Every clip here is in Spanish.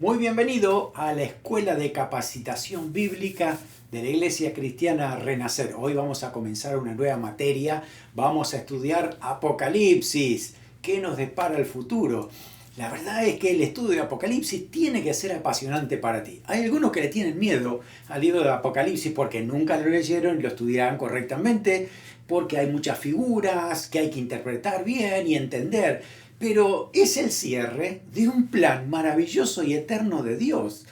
Muy bienvenido a la Escuela de Capacitación Bíblica de la Iglesia Cristiana Renacer. Hoy vamos a comenzar una nueva materia. Vamos a estudiar Apocalipsis. ¿Qué nos depara el futuro? La verdad es que el estudio de Apocalipsis tiene que ser apasionante para ti. Hay algunos que le tienen miedo al libro de Apocalipsis porque nunca lo leyeron y lo estudiarán correctamente, porque hay muchas figuras que hay que interpretar bien y entender. Pero es el cierre de un plan maravilloso y eterno de Dios.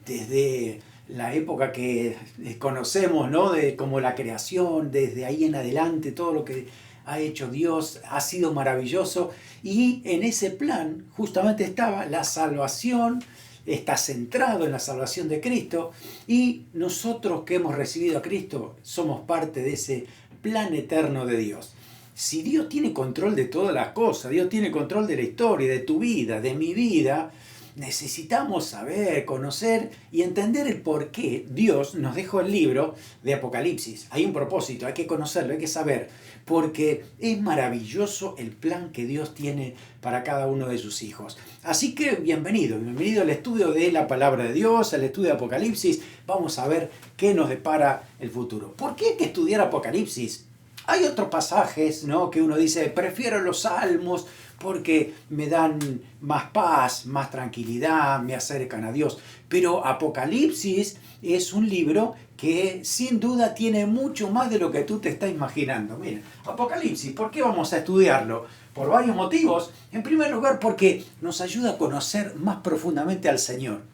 Desde la época que conocemos, ¿no? De como la creación, desde ahí en adelante, todo lo que ha hecho Dios ha sido maravilloso. Y en ese plan justamente estaba la salvación, está centrado en la salvación de Cristo. Y nosotros que hemos recibido a Cristo somos parte de ese plan eterno de Dios. Si Dios tiene control de todas las cosas, Dios tiene control de la historia, de tu vida, de mi vida, necesitamos saber, conocer y entender el por qué Dios nos dejó el libro de Apocalipsis. Hay un propósito, hay que conocerlo, hay que saber, porque es maravilloso el plan que Dios tiene para cada uno de sus hijos. Así que bienvenido al estudio de la palabra de Dios, al estudio de Apocalipsis. Vamos a ver qué nos depara el futuro. ¿Por qué hay que estudiar Apocalipsis? Hay otros pasajes, ¿no?, que uno dice, prefiero los salmos porque me dan más paz, más tranquilidad, me acercan a Dios. Pero Apocalipsis es un libro que sin duda tiene mucho más de lo que tú te estás imaginando. Mira, Apocalipsis, ¿por qué vamos a estudiarlo? Por varios motivos. En primer lugar, porque nos ayuda a conocer más profundamente al Señor.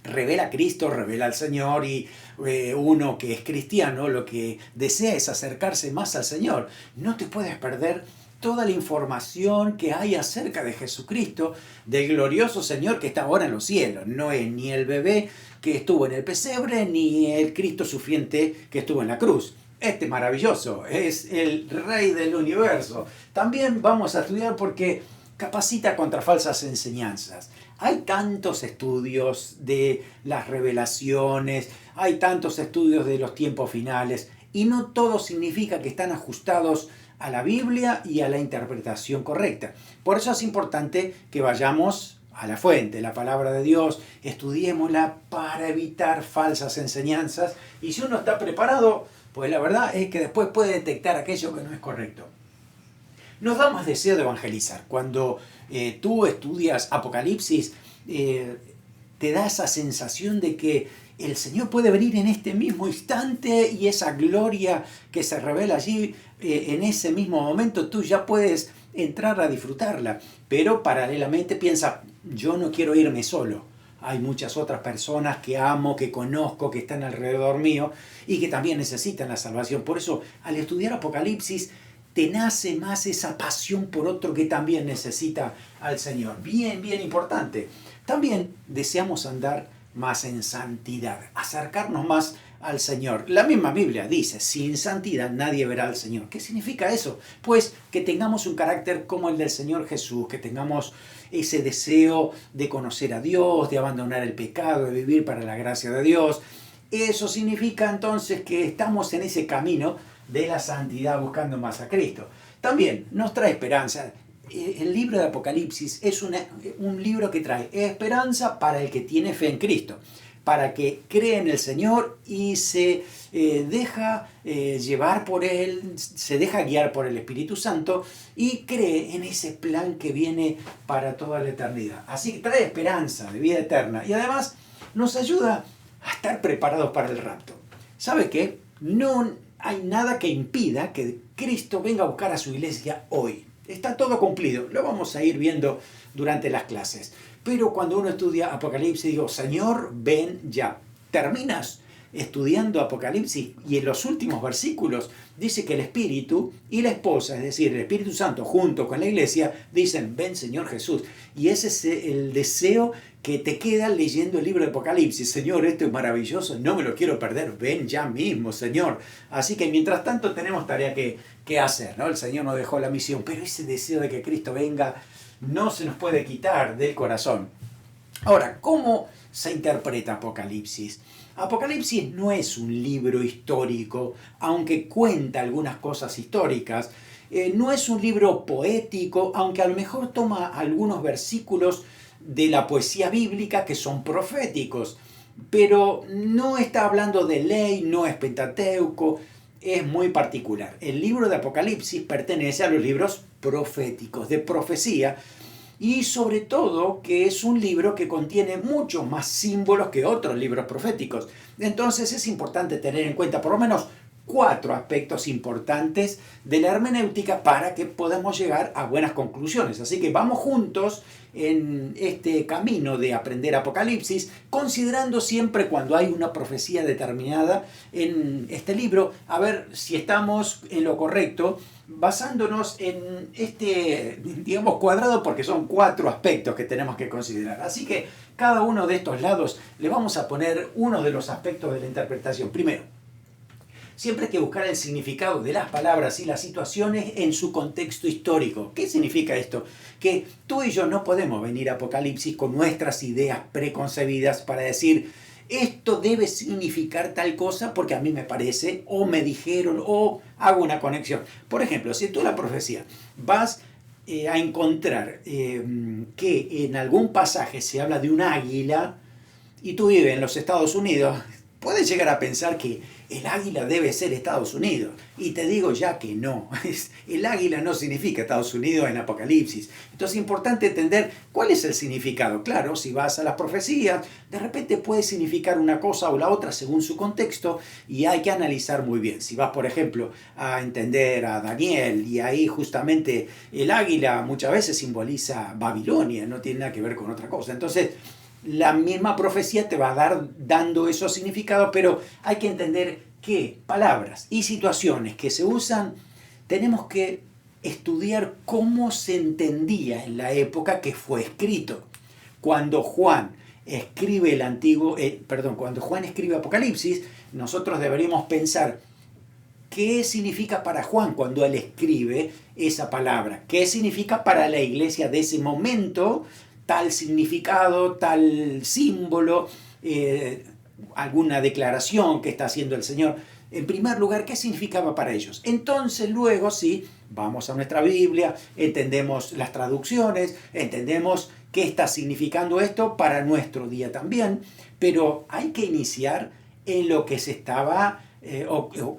Revela a Cristo, revela al Señor, y uno que es cristiano lo que desea es acercarse más al Señor. No te puedes perder toda la información que hay acerca de Jesucristo, del glorioso Señor que está ahora en los cielos. No es ni el bebé que estuvo en el pesebre, ni el Cristo sufriente que estuvo en la cruz. Este maravilloso es el Rey del universo. También vamos a estudiar porque capacita contra falsas enseñanzas. Hay tantos estudios de las revelaciones, hay tantos estudios de los tiempos finales, y no todo significa que están ajustados a la Biblia y a la interpretación correcta. Por eso es importante que vayamos a la fuente, la palabra de Dios, estudiémosla para evitar falsas enseñanzas, y si uno está preparado, pues la verdad es que después puede detectar aquello que no es correcto. Nos da más deseo de evangelizar. Cuando tú estudias Apocalipsis, te da esa sensación de que el Señor puede venir en este mismo instante, y esa gloria que se revela allí, en ese mismo momento tú ya puedes entrar a disfrutarla. Pero paralelamente piensa, yo no quiero irme solo. Hay muchas otras personas que amo, que conozco, que están alrededor mío y que también necesitan la salvación. Por eso, al estudiar Apocalipsis, te nace más esa pasión por otro que también necesita al Señor. Bien, bien importante. También deseamos andar más en santidad, acercarnos más al Señor. La misma Biblia dice, sin santidad nadie verá al Señor. ¿Qué significa eso? Pues que tengamos un carácter como el del Señor Jesús, que tengamos ese deseo de conocer a Dios, de abandonar el pecado, de vivir para la gracia de Dios. Eso significa entonces que estamos en ese camino de la santidad, buscando más a Cristo. También nos trae esperanza. El libro de Apocalipsis es un libro que trae esperanza para el que tiene fe en Cristo, para que cree en el Señor y se deja llevar por Él, se deja guiar por el Espíritu Santo y cree en ese plan que viene para toda la eternidad. Así que trae esperanza de vida eterna y además nos ayuda a estar preparados para el rapto. ¿Sabe qué? No hay nada que impida que Cristo venga a buscar a su iglesia hoy. Está todo cumplido. Lo vamos a ir viendo durante las clases. Pero cuando uno estudia Apocalipsis, digo, Señor, ven ya. Terminas estudiando Apocalipsis y en los últimos versículos dice que el Espíritu y la esposa, es decir, el Espíritu Santo junto con la iglesia, dicen, ven Señor Jesús. Y ese es el deseo que te queda leyendo el libro de Apocalipsis. Señor, esto es maravilloso, no me lo quiero perder, ven ya mismo, Señor. Así que mientras tanto tenemos tarea que hacer, ¿no? El Señor nos dejó la misión, pero ese deseo de que Cristo venga no se nos puede quitar del corazón. Ahora, ¿cómo se interpreta Apocalipsis? Apocalipsis no es un libro histórico, aunque cuenta algunas cosas históricas. No es un libro poético, aunque a lo mejor toma algunos versículos de la poesía bíblica que son proféticos, pero no está hablando de ley, no es Pentateuco, es muy particular. El libro de Apocalipsis pertenece a los libros proféticos, de profecía, y sobre todo que es un libro que contiene muchos más símbolos que otros libros proféticos. Entonces es importante tener en cuenta por lo menos 4 aspectos importantes de la hermenéutica para que podamos llegar a buenas conclusiones. Así que vamos juntos en este camino de aprender Apocalipsis, considerando siempre cuando hay una profecía determinada en este libro, a ver si estamos en lo correcto, basándonos en este, digamos, cuadrado, porque son 4 aspectos que tenemos que considerar. Así que cada uno de estos lados le vamos a poner uno de los aspectos de la interpretación. Primero, siempre hay que buscar el significado de las palabras y las situaciones en su contexto histórico. ¿Qué significa esto? Que tú y yo no podemos venir a Apocalipsis con nuestras ideas preconcebidas para decir esto debe significar tal cosa porque a mí me parece, o me dijeron, o hago una conexión. Por ejemplo, si tú la profecía vas a encontrar que en algún pasaje se habla de un águila y tú vives en los Estados Unidos, puedes llegar a pensar que el águila debe ser Estados Unidos. Y te digo ya que no. El águila no significa Estados Unidos en Apocalipsis. Entonces es importante entender cuál es el significado. Claro, si vas a las profecías, de repente puede significar una cosa o la otra según su contexto y hay que analizar muy bien. Si vas, por ejemplo, a entender a Daniel y ahí justamente el águila muchas veces simboliza Babilonia, no tiene nada que ver con otra cosa. Entonces, la misma profecía te va a dar dando esos significados, pero hay que entender que palabras y situaciones que se usan, tenemos que estudiar cómo se entendía en la época que fue escrito. Cuando Juan escribe cuando Juan escribe Apocalipsis, nosotros deberíamos pensar qué significa para Juan cuando él escribe esa palabra, qué significa para la iglesia de ese momento, tal significado, tal símbolo, alguna declaración que está haciendo el Señor. En primer lugar, ¿qué significaba para ellos? Entonces luego sí, vamos a nuestra Biblia, entendemos las traducciones, entendemos qué está significando esto para nuestro día también, pero hay que iniciar en lo que se estaba,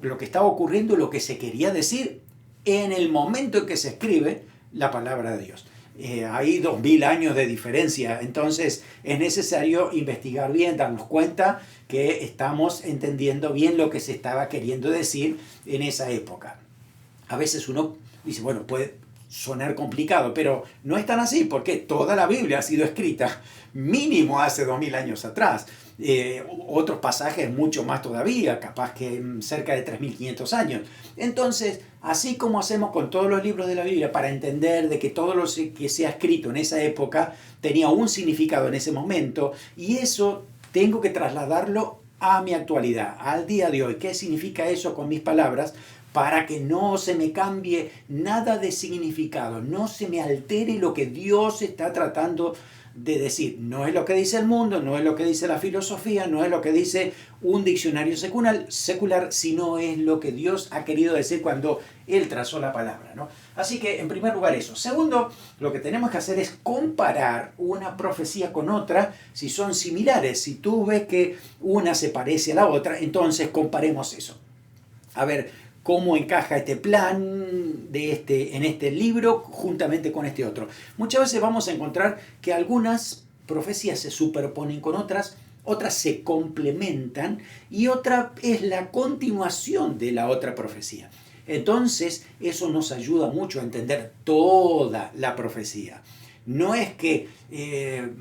lo que estaba ocurriendo, lo que se quería decir en el momento en que se escribe la palabra de Dios. Hay 2000 años de diferencia, entonces es necesario investigar bien, darnos cuenta que estamos entendiendo bien lo que se estaba queriendo decir en esa época. A veces uno dice, bueno, puede sonar complicado, pero no es tan así, porque toda la Biblia ha sido escrita mínimo hace 2000 años atrás. Otros pasajes mucho más todavía, capaz que cerca de 3500 años. Entonces, así como hacemos con todos los libros de la Biblia para entender de que todo lo que se ha escrito en esa época tenía un significado en ese momento, y eso tengo que trasladarlo a mi actualidad, al día de hoy. ¿Qué significa eso con mis palabras? Para que no se me cambie nada de significado, no se me altere lo que Dios está tratando de decir. No es lo que dice el mundo, no es lo que dice la filosofía, no es lo que dice un diccionario secular, sino es lo que Dios ha querido decir cuando Él trazó la palabra, ¿no? Así que, en primer lugar, eso. Segundo, lo que tenemos que hacer es comparar una profecía con otra si son similares. Si tú ves que una se parece a la otra, entonces comparemos eso. A ver cómo encaja este plan en este libro juntamente con este otro. Muchas veces vamos a encontrar que algunas profecías se superponen con otras, otras se complementan y otra es la continuación de la otra profecía. Entonces, eso nos ayuda mucho a entender toda la profecía. No es que,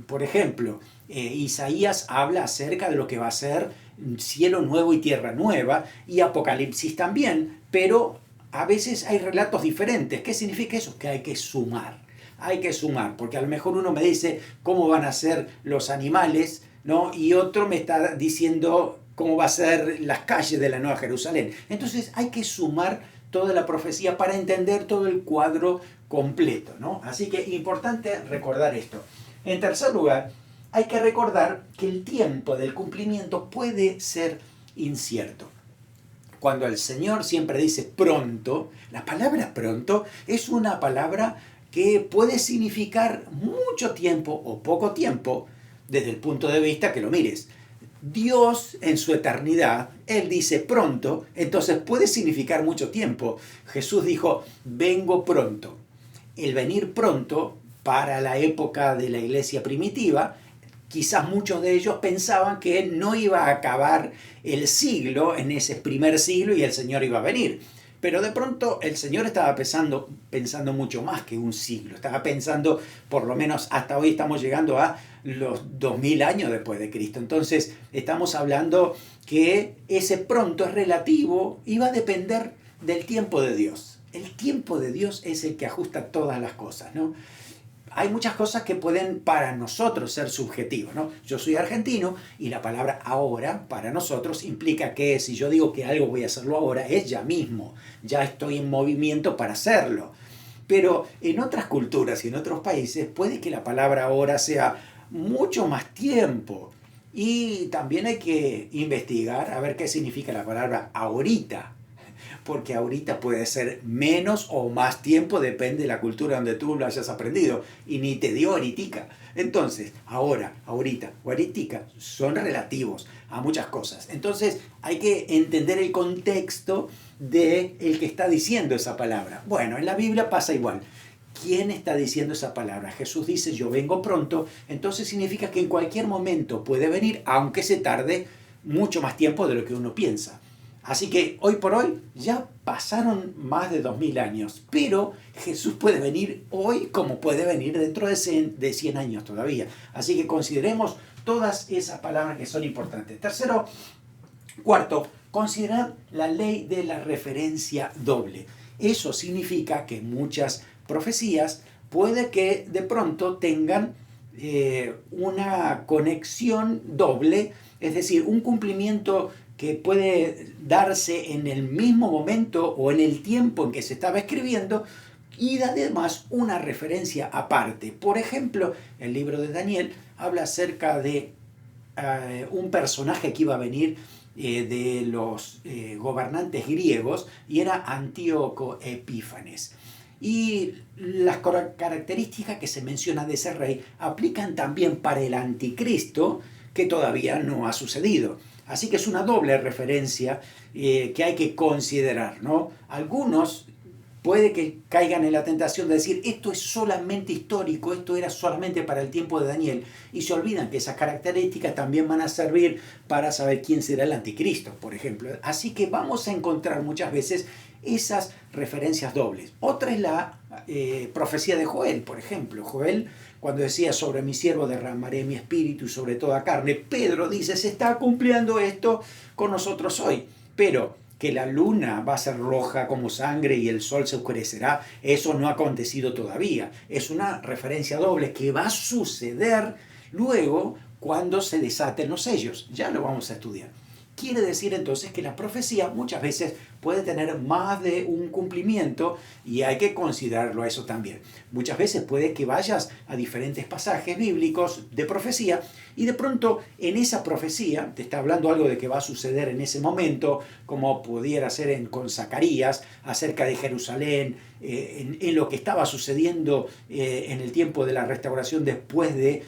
por ejemplo, Isaías habla acerca de lo que va a ser cielo nuevo y tierra nueva, y Apocalipsis también, pero a veces hay relatos diferentes. ¿Qué significa eso? Que hay que sumar. Hay que sumar, porque a lo mejor uno me dice cómo van a ser los animales, ¿no? Y otro me está diciendo cómo va a ser las calles de la Nueva Jerusalén. Entonces hay que sumar toda la profecía para entender todo el cuadro completo, ¿no? Así que importante recordar esto. En tercer lugar, hay que recordar que el tiempo del cumplimiento puede ser incierto. Cuando el Señor siempre dice pronto, la palabra pronto es una palabra que puede significar mucho tiempo o poco tiempo desde el punto de vista que lo mires. Dios en su eternidad, Él dice pronto, entonces puede significar mucho tiempo. Jesús dijo, vengo pronto. El venir pronto para la época de la iglesia primitiva, quizás muchos de ellos pensaban que no iba a acabar el siglo en ese primer siglo y el Señor iba a venir. Pero de pronto el Señor estaba pensando mucho más que un siglo. Estaba pensando, por lo menos hasta hoy estamos llegando a los 2000 años después de Cristo. Entonces estamos hablando que ese pronto es relativo y va a depender del tiempo de Dios. El tiempo de Dios es el que ajusta todas las cosas, ¿no? Hay muchas cosas que pueden para nosotros ser subjetivas, ¿no? Yo soy argentino y la palabra ahora para nosotros implica que si yo digo que algo voy a hacerlo ahora, es ya mismo, ya estoy en movimiento para hacerlo. Pero en otras culturas y en otros países puede que la palabra ahora sea mucho más tiempo. Y también hay que investigar a ver qué significa la palabra ahorita. Porque ahorita puede ser menos o más tiempo, depende de la cultura donde tú lo hayas aprendido. Y ni te dio ahoritica. Entonces, ahora, ahorita o ahoritica son relativos a muchas cosas. Entonces, hay que entender el contexto de el que está diciendo esa palabra. Bueno, en la Biblia pasa igual. ¿Quién está diciendo esa palabra? Jesús dice, yo vengo pronto. Entonces significa que en cualquier momento puede venir, aunque se tarde mucho más tiempo de lo que uno piensa. Así que hoy por hoy ya pasaron más de 2000 años, pero Jesús puede venir hoy como puede venir dentro de 100 años todavía. Así que consideremos todas esas palabras que son importantes. Cuarto, considerar la ley de la referencia doble. Eso significa que muchas profecías puede que de pronto tengan una conexión doble, es decir, un cumplimiento que puede darse en el mismo momento o en el tiempo en que se estaba escribiendo y además una referencia aparte. Por ejemplo, el libro de Daniel habla acerca de un personaje que iba a venir de los gobernantes griegos y era Antíoco Epífanes. Y las características que se mencionan de ese rey aplican también para el anticristo, que todavía no ha sucedido. Así que es una doble referencia que hay que considerar, ¿no? Algunos puede que caigan en la tentación de decir esto es solamente histórico, esto era solamente para el tiempo de Daniel, y se olvidan que esas características también van a servir para saber quién será el anticristo, por ejemplo. Así que vamos a encontrar muchas veces esas referencias dobles. Otra es la profecía de Joel, por ejemplo. Joel, cuando decía sobre mi siervo derramaré mi espíritu sobre toda carne, Pedro dice, se está cumpliendo esto con nosotros hoy, pero que la luna va a ser roja como sangre y el sol se oscurecerá, eso no ha acontecido todavía. Es una referencia doble que va a suceder luego cuando se desaten los sellos. Ya lo vamos a estudiar. Quiere decir entonces que la profecía muchas veces puede tener más de un cumplimiento y hay que considerarlo a eso también. Muchas veces puede que vayas a diferentes pasajes bíblicos de profecía y de pronto en esa profecía te está hablando algo de que va a suceder en ese momento, como pudiera ser con Zacarías, acerca de Jerusalén, en lo que estaba sucediendo en el tiempo de la restauración después de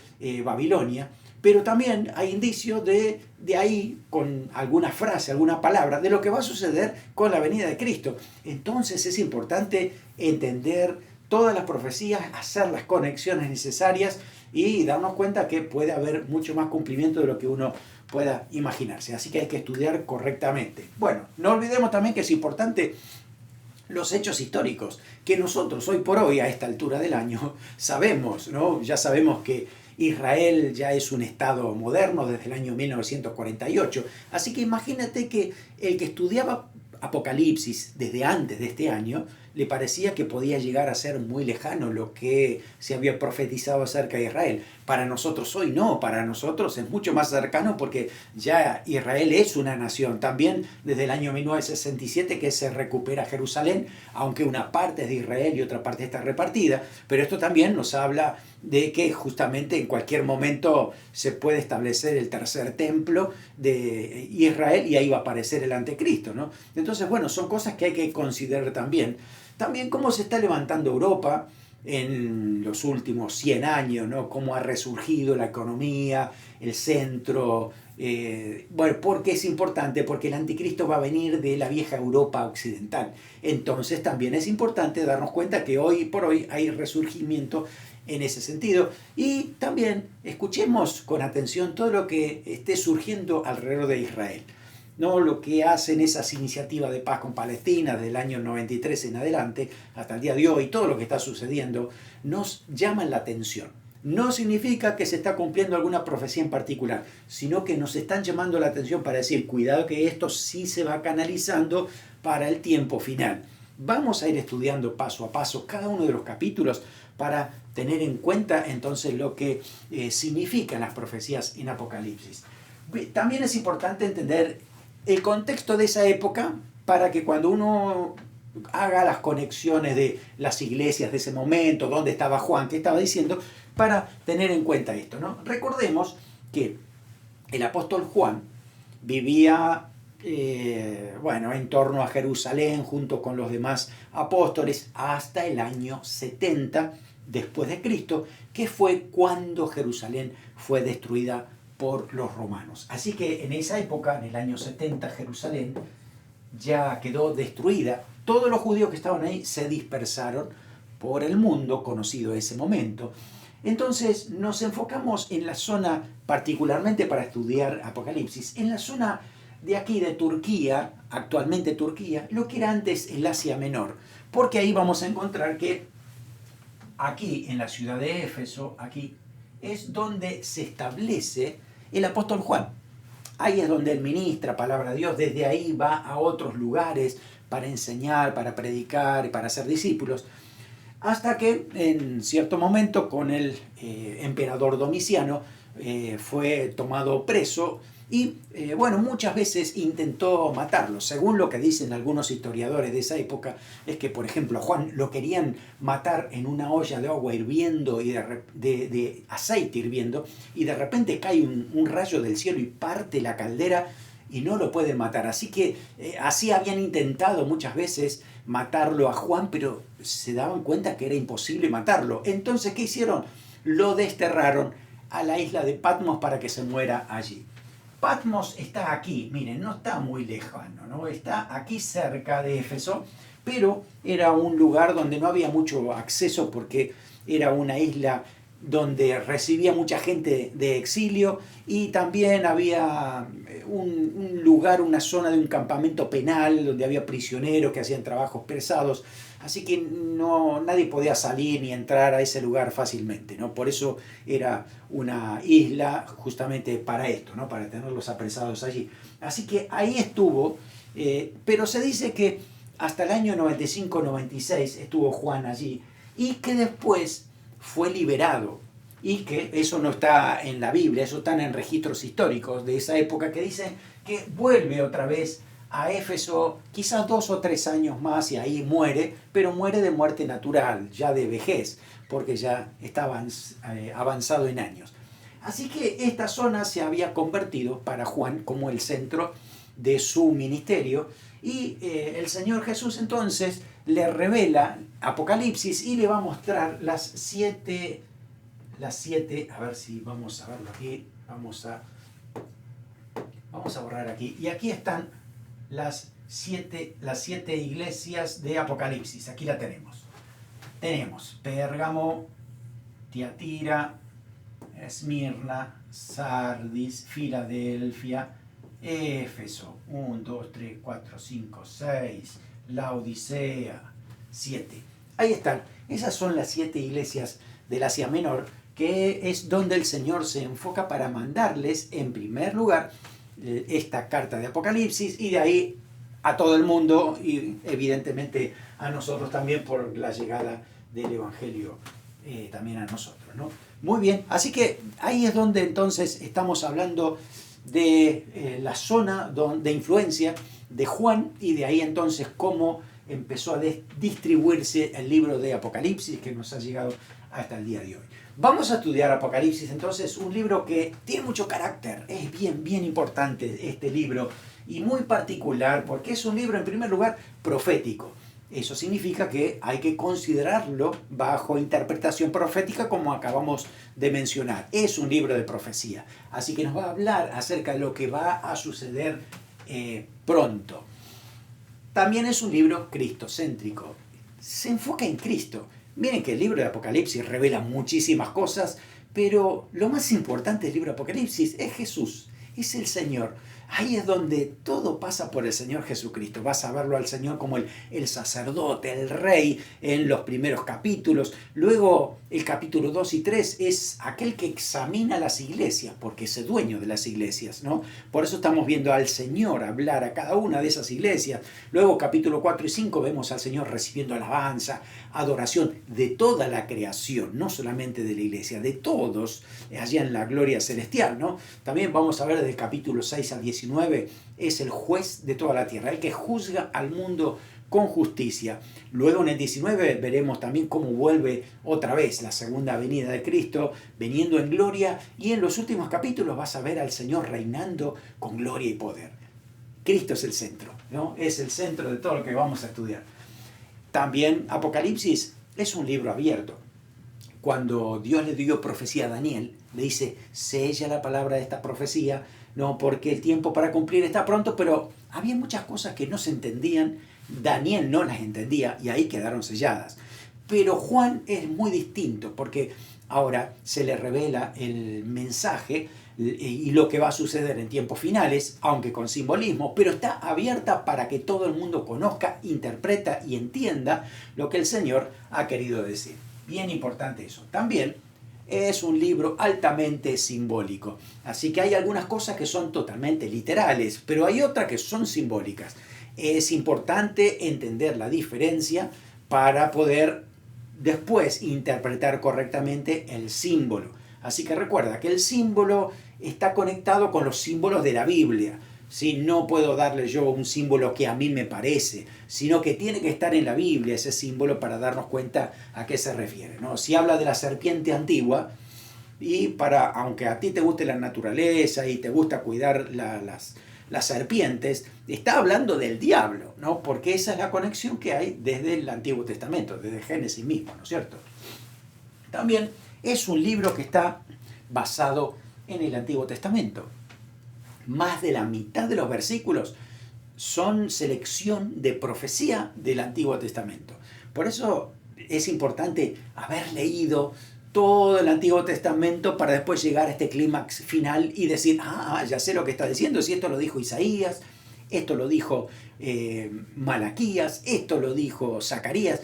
Babilonia. Pero también hay indicios de ahí, con alguna frase, alguna palabra, de lo que va a suceder con la venida de Cristo. Entonces es importante entender todas las profecías, hacer las conexiones necesarias y darnos cuenta que puede haber mucho más cumplimiento de lo que uno pueda imaginarse. Así que hay que estudiar correctamente. Bueno, no olvidemos también que es importante los hechos históricos, que nosotros hoy por hoy, a esta altura del año, sabemos, ¿no? Ya sabemos que Israel ya es un estado moderno desde el año 1948. Así que imagínate que el que estudiaba Apocalipsis desde antes de este año, le parecía que podía llegar a ser muy lejano lo que se había profetizado acerca de Israel. Para nosotros hoy no, para nosotros es mucho más cercano porque ya Israel es una nación. También desde el año 1967 que se recupera Jerusalén, aunque una parte es de Israel y otra parte está repartida. Pero esto también nos habla de que justamente en cualquier momento se puede establecer el tercer templo de Israel y ahí va a aparecer el anticristo, ¿no? Entonces, bueno, son cosas que hay que considerar también. También cómo se está levantando Europa, en los últimos 100 años, ¿no? Cómo ha resurgido la economía, el centro. Bueno, ¿por qué es importante? Porque el anticristo va a venir de la vieja Europa occidental. Entonces también es importante darnos cuenta que hoy por hoy hay resurgimiento en ese sentido. Y también escuchemos con atención todo lo que esté surgiendo alrededor de Israel, ¿no? Lo que hacen esas iniciativas de paz con Palestina del año 93 en adelante, hasta el día de hoy, todo lo que está sucediendo, nos llaman la atención. No significa que se está cumpliendo alguna profecía en particular, sino que nos están llamando la atención para decir, cuidado que esto sí se va canalizando para el tiempo final. Vamos a ir estudiando paso a paso cada uno de los capítulos para tener en cuenta entonces lo que significan las profecías en Apocalipsis. También es importante entender el contexto de esa época para que cuando uno haga las conexiones de las iglesias de ese momento, dónde estaba Juan, qué estaba diciendo, para tener en cuenta esto, ¿no? Recordemos que el apóstol Juan vivía en torno a Jerusalén junto con los demás apóstoles hasta el año 70 después de Cristo, que fue cuando Jerusalén fue destruida por los romanos. Así que en esa época, en el año 70, Jerusalén ya quedó destruida. Todos los judíos que estaban ahí se dispersaron por el mundo conocido en ese momento. Entonces nos enfocamos en la zona, particularmente para estudiar Apocalipsis, en la zona de aquí de Turquía, actualmente Turquía, lo que era antes el Asia Menor, porque ahí vamos a encontrar que aquí en la ciudad de Éfeso, aquí es donde se establece el apóstol Juan. Ahí es donde él ministra palabra de Dios, desde ahí va a otros lugares para enseñar, para predicar, para hacer discípulos, hasta que en cierto momento con el emperador Domiciano fue tomado preso y muchas veces intentó matarlo. Según lo que dicen algunos historiadores de esa época, es que por ejemplo a Juan lo querían matar en una olla de agua hirviendo y de aceite hirviendo, y de repente cae un rayo del cielo y parte la caldera y no lo pueden matar. Así que así habían intentado muchas veces matarlo a Juan, pero se daban cuenta que era imposible matarlo. Entonces, ¿qué hicieron? Lo desterraron a la isla de Patmos para que se muera allí. Patmos está aquí, miren, no está muy lejano, ¿no? Está aquí cerca de Éfeso, pero era un lugar donde no había mucho acceso porque era una isla donde recibía mucha gente de exilio, y también había un lugar, una zona de un campamento penal donde había prisioneros que hacían trabajos pesados, así que nadie podía salir ni entrar a ese lugar fácilmente, ¿no? Por eso era una isla justamente para esto, ¿no? Para tenerlos apresados allí. Así que ahí estuvo, pero se dice que hasta el año 95-96 estuvo Juan allí, y que después fue liberado, y que eso no está en la Biblia, eso está en registros históricos de esa época, que dicen que vuelve otra vez a Éfeso quizás 2 o 3 años más y ahí muere, pero muere de muerte natural, ya de vejez, porque ya estaba avanzado en años. Así que esta zona se había convertido para Juan como el centro de su ministerio, y el Señor Jesús entonces le revela Apocalipsis y le va a mostrar las siete, a ver si vamos a verlo aquí, vamos a borrar aquí, y aquí están las siete iglesias de Apocalipsis. Aquí la tenemos. Tenemos Pérgamo, Tiatira, Esmirna, Sardis, Filadelfia, Éfeso, 1, 2, 3, 4, 5, 6, Laodicea, 7. Ahí están. Esas son las 7 iglesias del Asia Menor, que es donde el Señor se enfoca para mandarles, en primer lugar, esta carta de Apocalipsis, y de ahí a todo el mundo, y evidentemente a nosotros también por la llegada del Evangelio también a nosotros, ¿no? Muy bien, así que ahí es donde entonces estamos hablando de la zona de influencia de Juan, y de ahí entonces cómo empezó a distribuirse el libro de Apocalipsis, que nos ha llegado hasta el día de hoy. Vamos a estudiar Apocalipsis, entonces, un libro que tiene mucho carácter, es bien importante este libro, y muy particular, porque es un libro, en primer lugar, profético. Eso significa que hay que considerarlo bajo interpretación profética, como acabamos de mencionar. Es un libro de profecía, así que nos va a hablar acerca de lo que va a suceder pronto. También es un libro cristocéntrico. Se enfoca en Cristo. Miren que el libro de Apocalipsis revela muchísimas cosas, pero lo más importante del libro de Apocalipsis es Jesús, es el Señor. Ahí es donde todo pasa por el Señor Jesucristo. Vas a verlo al Señor como el sacerdote, el rey en los primeros capítulos. Luego el capítulo 2 y 3 es aquel que examina las iglesias, porque es el dueño de las iglesias, ¿no? Por eso estamos viendo al Señor hablar a cada una de esas iglesias. Luego capítulo 4 y 5 vemos al Señor recibiendo alabanza, adoración de toda la creación, no solamente de la iglesia, de todos allá en la gloria celestial, ¿no? También vamos a ver del capítulo 6 al 19, es el juez de toda la tierra, el que juzga al mundo con justicia. Luego en el 19 veremos también cómo vuelve otra vez la segunda venida de Cristo, viniendo en gloria, y en los últimos capítulos vas a ver al Señor reinando con gloria y poder. Cristo es el centro, ¿no? Es el centro de todo lo que vamos a estudiar. También Apocalipsis es un libro abierto. Cuando Dios le dio profecía a Daniel, le dice, sella la palabra de esta profecía, no, porque el tiempo para cumplir está pronto, pero había muchas cosas que no se entendían, Daniel no las entendía y ahí quedaron selladas. Pero Juan es muy distinto, porque ahora se le revela el mensaje y lo que va a suceder en tiempos finales, aunque con simbolismo, pero está abierta para que todo el mundo conozca, interpreta y entienda lo que el Señor ha querido decir. Bien importante eso. También es un libro altamente simbólico, así que hay algunas cosas que son totalmente literales, pero hay otras que son simbólicas. Es importante entender la diferencia para poder después interpretar correctamente el símbolo. Así que recuerda que el símbolo está conectado con los símbolos de la Biblia. ¿Sí? No puedo darle yo un símbolo que a mí me parece, sino que tiene que estar en la Biblia ese símbolo para darnos cuenta a qué se refiere, ¿no? Si habla de la serpiente antigua, y aunque a ti te guste la naturaleza y te gusta cuidar las serpientes, está hablando del diablo, ¿no? Porque esa es la conexión que hay desde el Antiguo Testamento, desde Génesis mismo, ¿no es cierto? También es un libro que está basado en el Antiguo Testamento. Más de la mitad de los versículos son selección de profecía del Antiguo Testamento. Por eso es importante haber leído todo el Antiguo Testamento para después llegar a este clímax final y decir, ya sé lo que está diciendo, si esto lo dijo Isaías, esto lo dijo Malaquías, esto lo dijo Zacarías,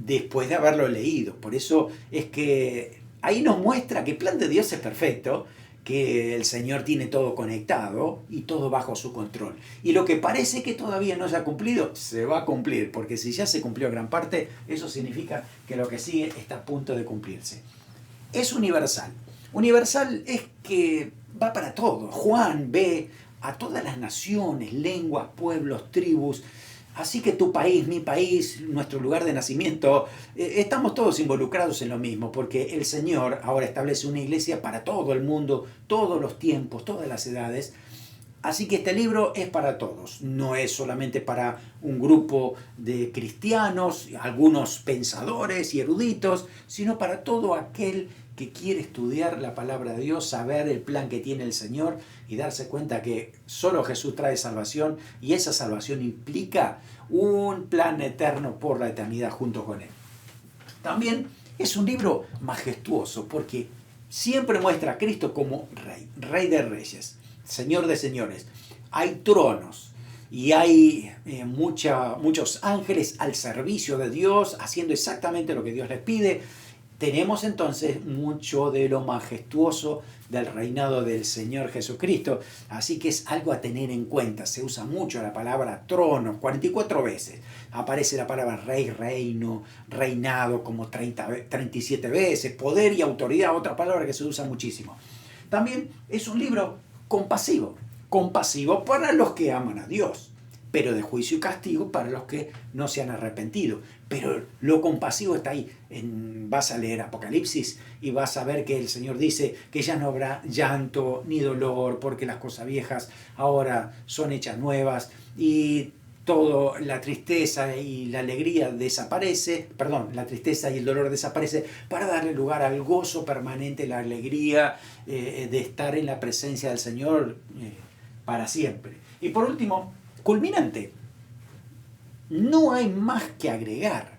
después de haberlo leído. Por eso es que ahí nos muestra que el plan de Dios es perfecto, que el Señor tiene todo conectado y todo bajo su control. Y lo que parece que todavía no se ha cumplido, se va a cumplir, porque si ya se cumplió gran parte, eso significa que lo que sigue está a punto de cumplirse. Es universal. Universal es que va para todo. Juan ve a todas las naciones, lenguas, pueblos, tribus. Así que tu país, mi país, nuestro lugar de nacimiento, estamos todos involucrados en lo mismo, porque el Señor ahora establece una iglesia para todo el mundo, todos los tiempos, todas las edades. Así que este libro es para todos, no es solamente para un grupo de cristianos, algunos pensadores y eruditos, sino para todo aquel que quiere estudiar la palabra de Dios, saber el plan que tiene el Señor y darse cuenta que solo Jesús trae salvación y esa salvación implica un plan eterno por la eternidad junto con Él. También es un libro majestuoso porque siempre muestra a Cristo como Rey, Rey de Reyes, Señor de Señores. Hay tronos y hay muchos ángeles al servicio de Dios, haciendo exactamente lo que Dios les pide. Tenemos entonces mucho de lo majestuoso del reinado del Señor Jesucristo, así que es algo a tener en cuenta. Se usa mucho la palabra trono, 44 veces. Aparece la palabra rey, reino, reinado como 37 veces, poder y autoridad, otra palabra que se usa muchísimo. También es un libro compasivo para los que aman a Dios, pero de juicio y castigo para los que no se han arrepentido. Pero lo compasivo está ahí. Vas a leer Apocalipsis y vas a ver que el Señor dice que ya no habrá llanto ni dolor porque las cosas viejas ahora son hechas nuevas. Y todo, la tristeza y la alegría desaparece, perdón, la tristeza y el dolor desaparece para darle lugar al gozo permanente, la alegría de estar en la presencia del Señor para siempre. Y por último, culminante, no hay más que agregar.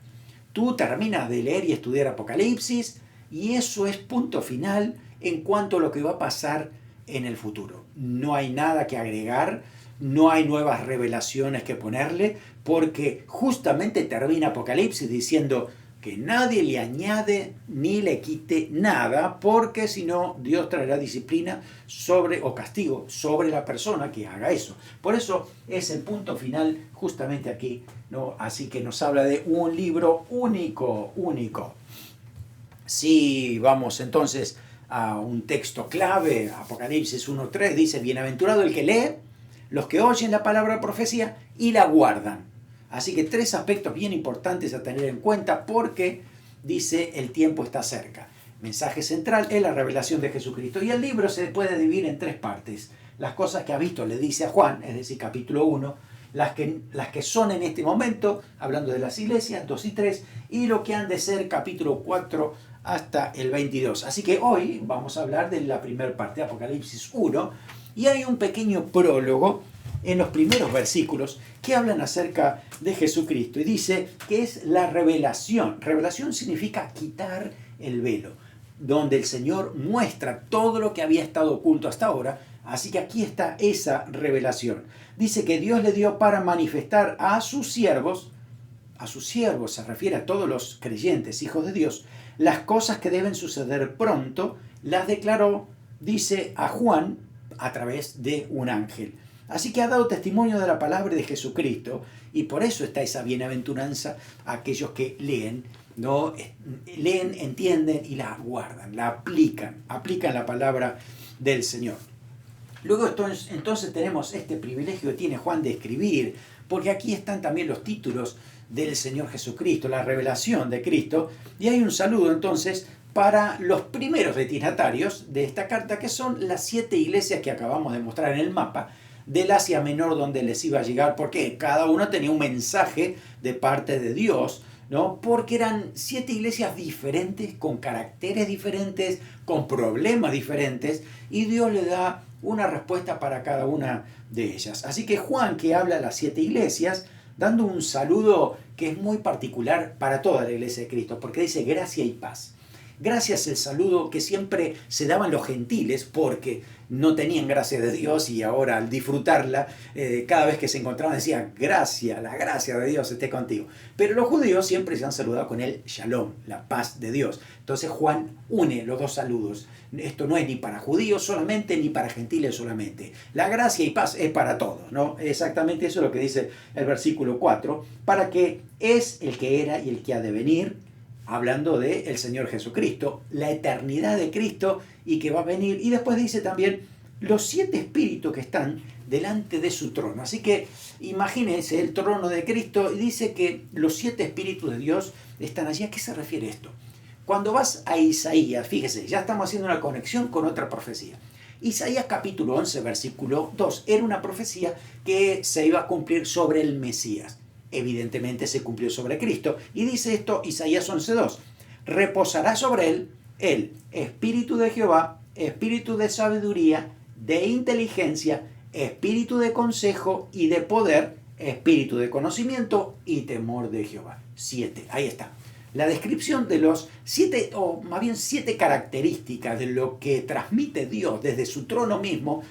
Tú terminas de leer y estudiar Apocalipsis y eso es punto final en cuanto a lo que va a pasar en el futuro. No hay nada que agregar, no hay nuevas revelaciones que ponerle, porque justamente termina Apocalipsis diciendo que nadie le añade ni le quite nada, porque si no, Dios traerá disciplina sobre, o castigo sobre la persona que haga eso. Por eso es el punto final justamente aquí, ¿no? Así que nos habla de un libro único. Si vamos entonces a un texto clave, Apocalipsis 1:3 dice: bienaventurado el que lee, los que oyen la palabra de profecía y la guardan. Así que 3 aspectos bien importantes a tener en cuenta, porque dice el tiempo está cerca. Mensaje central es la revelación de Jesucristo. Y el libro se puede dividir en 3 partes. Las cosas que ha visto le dice a Juan, es decir, capítulo 1, las que son en este momento, hablando de las iglesias, 2 y 3, y lo que han de ser, capítulo 4 hasta el 22. Así que hoy vamos a hablar de la primera parte, Apocalipsis 1, y hay un pequeño prólogo en los primeros versículos que hablan acerca de Jesucristo y dice que es la revelación. Revelación significa quitar el velo, donde el Señor muestra todo lo que había estado oculto hasta ahora. Así que aquí está esa revelación. Dice que Dios le dio para manifestar a sus siervos se refiere a todos los creyentes, hijos de Dios, las cosas que deben suceder pronto, las declaró, dice, a Juan a través de un ángel. Así que ha dado testimonio de la palabra de Jesucristo, y por eso está esa bienaventuranza a aquellos que leen, ¿no? Leen, entienden y la guardan, la aplican la palabra del Señor. Luego entonces tenemos este privilegio que tiene Juan de escribir, porque aquí están también los títulos del Señor Jesucristo, la revelación de Cristo, y hay un saludo entonces para los primeros destinatarios de esta carta, que son las 7 iglesias que acabamos de mostrar en el mapa del Asia Menor, donde les iba a llegar, porque cada uno tenía un mensaje de parte de Dios, ¿no? Porque eran 7 iglesias diferentes, con caracteres diferentes, con problemas diferentes, y Dios le da una respuesta para cada una de ellas. Así que Juan, que habla a las 7 iglesias, dando un saludo que es muy particular para toda la iglesia de Cristo, porque dice gracia y paz. Gracia es el saludo que siempre se daban los gentiles porque no tenían gracia de Dios, y ahora al disfrutarla, cada vez que se encontraban decían gracia, la gracia de Dios esté contigo. Pero los judíos siempre se han saludado con el shalom, la paz de Dios. Entonces Juan une los 2 saludos. Esto no es ni para judíos solamente, ni para gentiles solamente. La gracia y paz es para todos, ¿no? Exactamente eso es lo que dice el versículo 4, para que es el que era y el que ha de venir, hablando del Señor Jesucristo, la eternidad de Cristo y que va a venir. Y después dice también los 7 espíritus que están delante de su trono. Así que imagínense el trono de Cristo, y dice que los 7 espíritus de Dios están allí. ¿A qué se refiere esto? Cuando vas a Isaías, fíjese, ya estamos haciendo una conexión con otra profecía. Isaías capítulo 11, versículo 2, era una profecía que se iba a cumplir sobre el Mesías. Evidentemente se cumplió sobre Cristo. Y dice esto Isaías 11:2. Reposará sobre él el espíritu de Jehová, espíritu de sabiduría, de inteligencia, espíritu de consejo y de poder, espíritu de conocimiento y temor de Jehová. 7. Ahí está. La descripción de los 7, o más bien 7 características de lo que transmite Dios desde su trono mismo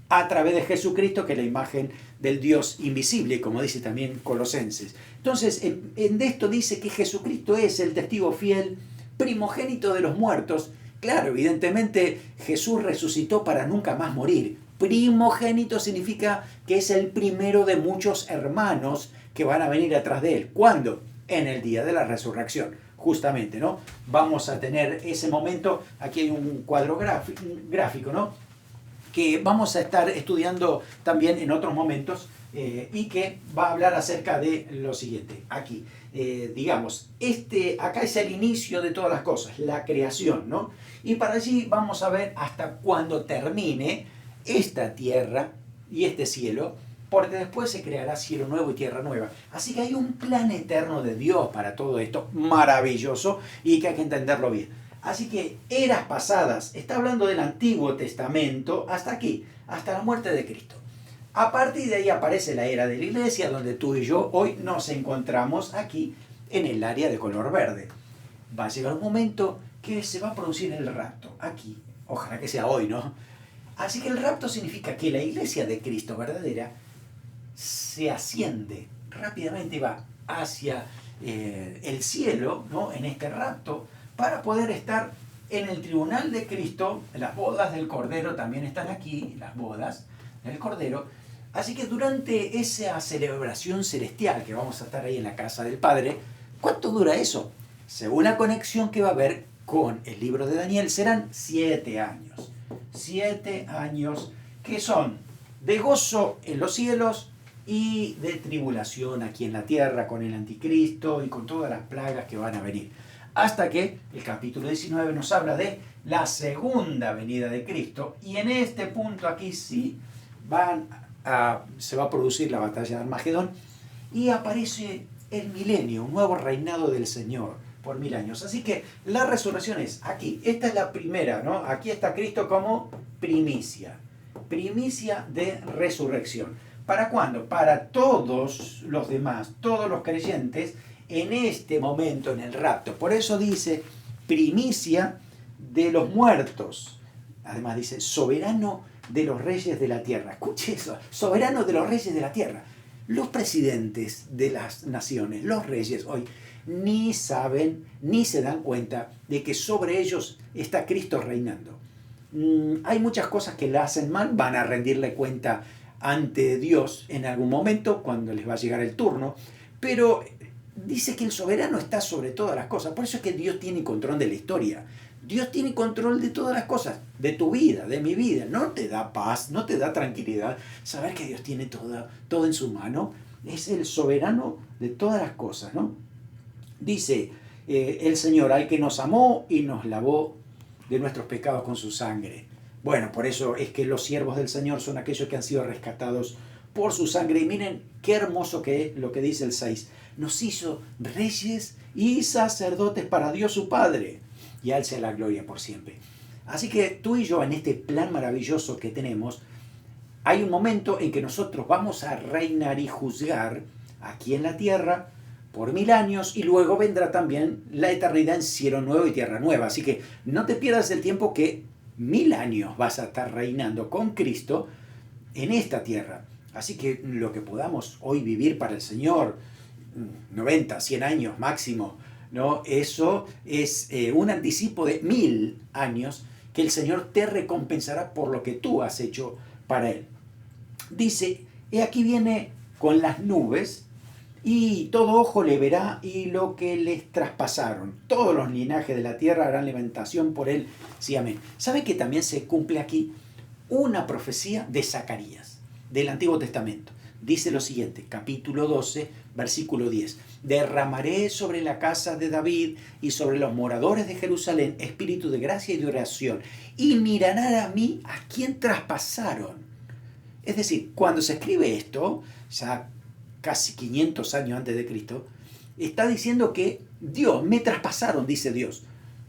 a través de Jesucristo, que es la imagen del Dios invisible, como dice también Colosenses. Entonces, en esto dice que Jesucristo es el testigo fiel, primogénito de los muertos. Claro, evidentemente Jesús resucitó para nunca más morir. Primogénito significa que es el primero de muchos hermanos que van a venir atrás de él. ¿Cuándo? En el día de la resurrección, justamente, ¿no? Vamos a tener ese momento. Aquí hay un cuadro gráfico, ¿no?, que vamos a estar estudiando también en otros momentos, y que va a hablar acerca de lo siguiente. Aquí, digamos, acá es el inicio de todas las cosas, la creación, ¿no? Y para allí vamos a ver hasta cuando termine esta tierra y este cielo, porque después se creará cielo nuevo y tierra nueva. Así que hay un plan eterno de Dios para todo esto, maravilloso, y que hay que entenderlo bien. Así que eras pasadas, está hablando del Antiguo Testamento, hasta aquí, hasta la muerte de Cristo. A partir de ahí aparece la era de la iglesia, donde tú y yo hoy nos encontramos aquí, en el área de color verde. Va a llegar un momento que se va a producir el rapto, aquí. Ojalá que sea hoy, ¿no? Así que el rapto significa que la iglesia de Cristo verdadera se asciende rápidamente y va hacia el cielo, ¿no? En este rapto, para poder estar en el tribunal de Cristo. Las bodas del Cordero también están aquí, las bodas del Cordero. Así que durante esa celebración celestial que vamos a estar ahí en la casa del Padre, ¿cuánto dura eso? Según la conexión que va a haber con el libro de Daniel, serán 7 años. 7 años que son de gozo en los cielos y de tribulación aquí en la tierra con el anticristo y con todas las plagas que van a venir. Hasta que el capítulo 19 nos habla de la segunda venida de Cristo, y en este punto aquí sí se va a producir la batalla de Armagedón y aparece el milenio, un nuevo reinado del Señor por 1000 años. Así que la resurrección es aquí. Esta es la primera, ¿no? Aquí está Cristo como primicia. Primicia de resurrección. ¿Para cuándo? Para todos los demás, todos los creyentes, en este momento, en el rapto. Por eso dice primicia de los muertos. Además dice soberano de los reyes de la tierra. Escuche eso, soberano de los reyes de la tierra. Los presidentes de las naciones, los reyes hoy, ni saben, ni se dan cuenta de que sobre ellos está Cristo reinando. Hay muchas cosas que la hacen mal, van a rendirle cuenta ante Dios en algún momento, cuando les va a llegar el turno, pero dice que el soberano está sobre todas las cosas. Por eso es que Dios tiene control de la historia. Dios tiene control de todas las cosas, de tu vida, de mi vida. No te da paz, no te da tranquilidad saber que Dios tiene todo en su mano. Es el soberano de todas las cosas, ¿no? Dice el Señor, al que nos amó y nos lavó de nuestros pecados con su sangre. Bueno, por eso es que los siervos del Señor son aquellos que han sido rescatados por su sangre. Y miren qué hermoso que es lo que dice el 6. Nos hizo reyes y sacerdotes para Dios su Padre, y a Él sea la gloria por siempre. Así que tú y yo, en este plan maravilloso que tenemos, hay un momento en que nosotros vamos a reinar y juzgar aquí en la tierra por 1000 años, y luego vendrá también la eternidad en cielo nuevo y tierra nueva. Así que no te pierdas el tiempo, que 1000 años vas a estar reinando con Cristo en esta tierra. Así que lo que podamos hoy vivir para el Señor, 90, 100 años máximo, ¿no? Eso es un anticipo de 1000 años que el Señor te recompensará por lo que tú has hecho para Él. Dice, he aquí viene con las nubes, y todo ojo le verá y lo que les traspasaron. Todos los linajes de la tierra harán lamentación por Él. Sí, amén. ¿Saben que también se cumple aquí una profecía de Zacarías, del Antiguo Testamento? Dice lo siguiente, capítulo 12, versículo 10. Derramaré sobre la casa de David y sobre los moradores de Jerusalén espíritu de gracia y de oración, y mirarán a mí a quien traspasaron. Es decir, cuando se escribe esto, ya casi 500 años antes de Cristo, está diciendo que Dios, me traspasaron, dice Dios.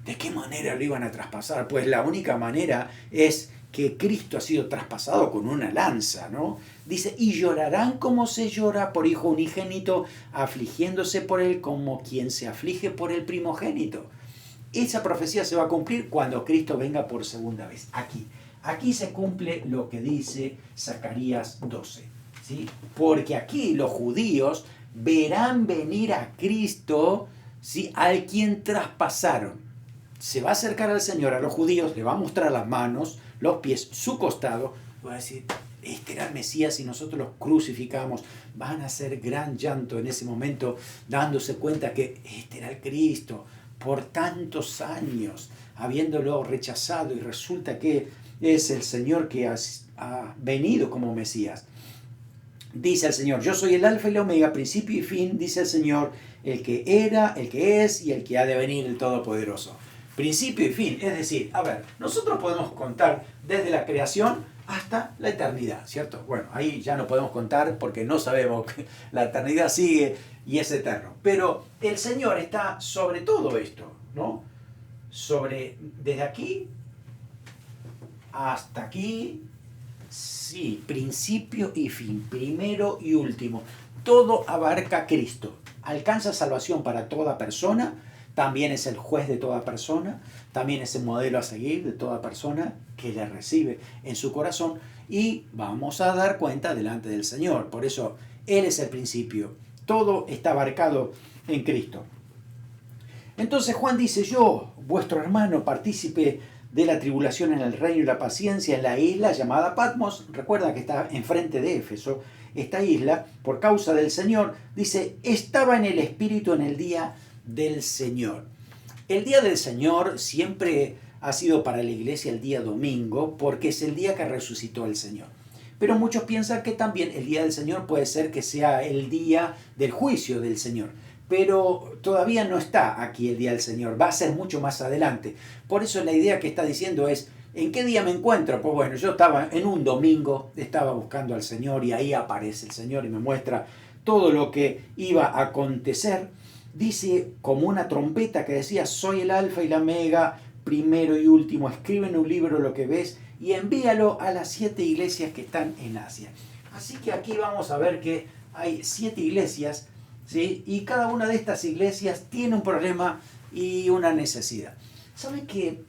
¿De qué manera lo iban a traspasar? Pues la única manera es que Cristo ha sido traspasado con una lanza, ¿no? Dice, y llorarán como se llora por hijo unigénito, afligiéndose por él como quien se aflige por el primogénito. Esa profecía se va a cumplir cuando Cristo venga por segunda vez. Aquí se cumple lo que dice Zacarías 12, ¿sí? Porque aquí los judíos verán venir a Cristo, ¿sí? Al quien traspasaron. Se va a acercar al Señor, a los judíos, le va a mostrar las manos, los pies, su costado, va a decir, este era el Mesías y nosotros los crucificamos. Van a hacer gran llanto en ese momento, dándose cuenta que este era el Cristo, por tantos años, habiéndolo rechazado, y resulta que es el Señor que ha venido como Mesías. Dice el Señor, yo soy el alfa y el omega, principio y fin, dice el Señor, el que era, el que es y el que ha de venir, el Todopoderoso. principio y fin. Es decir, a ver, nosotros podemos contar desde la creación hasta la eternidad, ¿cierto? Bueno, ahí ya no podemos contar porque no sabemos que la eternidad sigue y es eterno. Pero el Señor está sobre todo esto, ¿no? Desde aquí hasta aquí, sí, principio y fin, primero y último. Todo abarca a Cristo. Alcanza salvación para toda persona, también es el juez de toda persona, también es el modelo a seguir de toda persona que le recibe en su corazón y vamos a dar cuenta delante del Señor. Por eso Él es el principio. Todo está abarcado en Cristo. Entonces Juan dice, yo, vuestro hermano, partícipe de la tribulación en el reino y la paciencia en la isla llamada Patmos, recuerda que está enfrente de Éfeso, esta isla, por causa del Señor, dice, estaba en el Espíritu en el día del Señor. El día del Señor siempre ha sido para la iglesia el día domingo, porque es el día que resucitó el Señor. Pero muchos piensan que también el día del Señor puede ser que sea el día del juicio del Señor. Pero todavía no está aquí el día del Señor, va a ser mucho más adelante. Por eso la idea que está diciendo es, ¿en qué día me encuentro? Pues bueno, yo estaba en un domingo, estaba buscando al Señor y ahí aparece el Señor y me muestra todo lo que iba a acontecer. Dice como una trompeta que decía, soy el alfa y la omega, primero y último, escribe en un libro lo que ves y envíalo a las 7 iglesias que están en Asia. Así que aquí vamos a ver que hay 7 iglesias, ¿sí? Y cada una de estas iglesias tiene un problema y una necesidad. ¿Saben que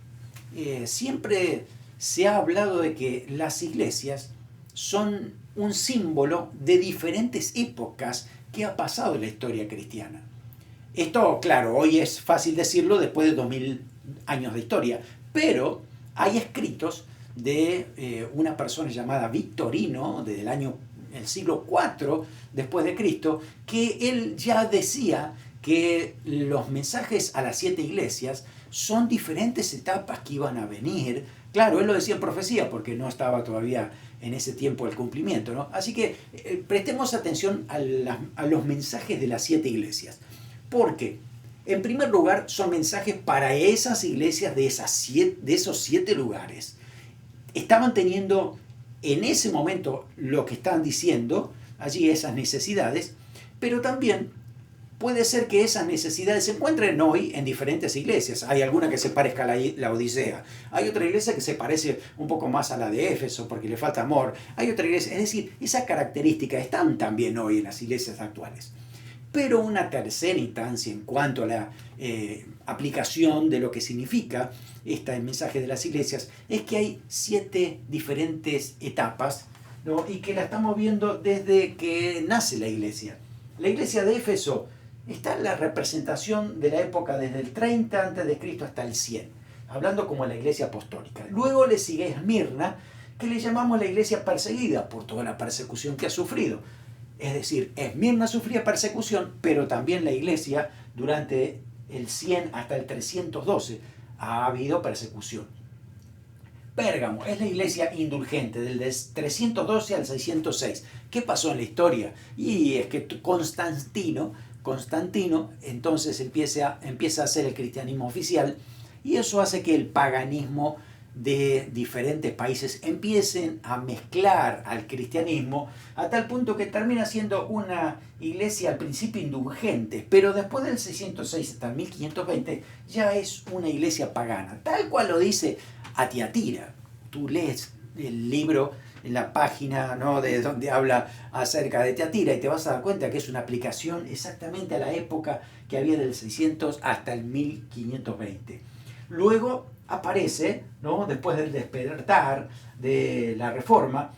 siempre se ha hablado de que las iglesias son un símbolo de diferentes épocas que ha pasado en la historia cristiana? Esto, claro, hoy es fácil decirlo después de 2000 años de historia, pero hay escritos de una persona llamada Victorino, desde el siglo IV después de Cristo, que él ya decía que los mensajes a las 7 iglesias son diferentes etapas que iban a venir. Claro, él lo decía en profecía porque no estaba todavía en ese tiempo el cumplimiento, ¿no? Así que prestemos atención a los mensajes de las 7 iglesias. Porque, en primer lugar, son mensajes para esas iglesias de esos 7 lugares. Estaban teniendo en ese momento lo que están diciendo, allí esas necesidades, pero también puede ser que esas necesidades se encuentren hoy en diferentes iglesias. Hay alguna que se parezca a la Odisea, hay otra iglesia que se parece un poco más a la de Éfeso porque le falta amor, hay otra iglesia, es decir, esas características están también hoy en las iglesias actuales. Pero una tercera instancia en cuanto a la aplicación de lo que significa el mensaje de las iglesias es que hay 7 diferentes etapas, ¿no? Y que la estamos viendo desde que nace la iglesia. La iglesia de Éfeso está en la representación de la época desde el 30 a.C. hasta el 100, hablando como la iglesia apostólica. Luego le sigue Esmirna, que le llamamos la iglesia perseguida por toda la persecución que ha sufrido. Es decir, Esmirna sufría persecución, pero también la iglesia durante el 100 hasta el 312 ha habido persecución. Pérgamo es la iglesia indulgente del 312 al 606. ¿Qué pasó en la historia? Y es que Constantino entonces empieza a hacer el cristianismo oficial y eso hace que el paganismo de diferentes países empiecen a mezclar al cristianismo a tal punto que termina siendo una iglesia al principio indulgente, pero después del 606 hasta el 1520 ya es una iglesia pagana, tal cual lo dice Tiatira. Tú lees el libro en la página, ¿no?, de donde habla acerca de Tiatira y te vas a dar cuenta que es una aplicación exactamente a la época que había del 600 hasta el 1520. Luego aparece, ¿no?, después del despertar de la Reforma,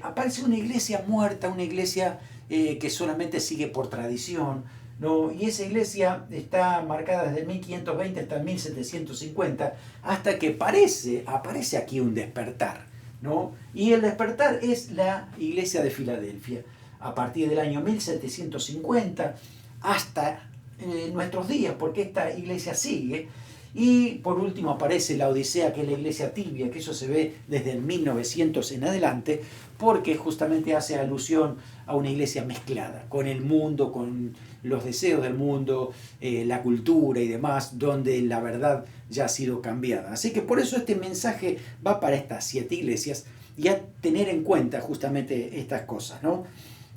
aparece una iglesia muerta, una iglesia que solamente sigue por tradición, ¿no? Y esa iglesia está marcada desde el 1520 hasta el 1750, hasta que aparece aquí un despertar, ¿no? Y el despertar es la iglesia de Filadelfia, a partir del año 1750 hasta nuestros días, porque esta iglesia sigue. Y por último aparece la Odisea, que es la iglesia tibia, que eso se ve desde el 1900 en adelante, porque justamente hace alusión a una iglesia mezclada con el mundo, con los deseos del mundo, la cultura y demás, donde la verdad ya ha sido cambiada. Así que por eso este mensaje va para estas 7 iglesias y a tener en cuenta justamente estas cosas, ¿no?